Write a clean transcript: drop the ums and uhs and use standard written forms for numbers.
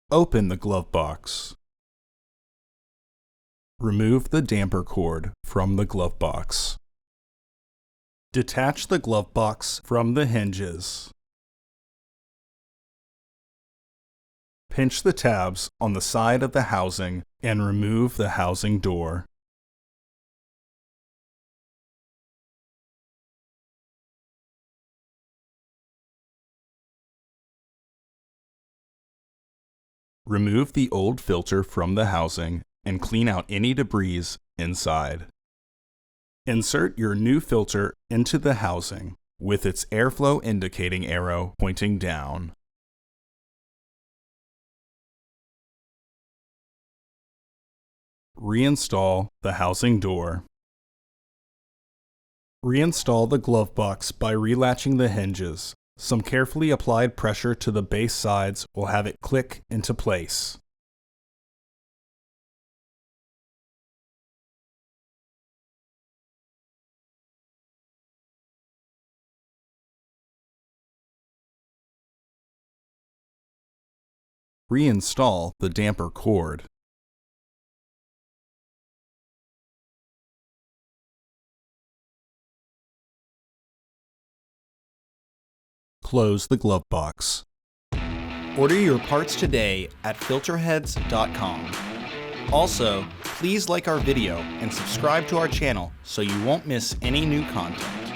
Open the glove box. Remove the damper cord from the glove box. Detach the glove box from the hinges. Pinch the tabs on the side of the housing and remove the housing door. Remove the old filter from the housing and clean out any debris inside. Insert your new filter into the housing with its airflow indicating arrow pointing down. Reinstall the housing door. Reinstall the glove box by relatching the hinges. Some carefully applied pressure to the base sides will have it click into place. Reinstall the damper cord. Close the glove box. Order your parts today at filterheads.com. Also, please like our video and subscribe to our channel so you won't miss any new content.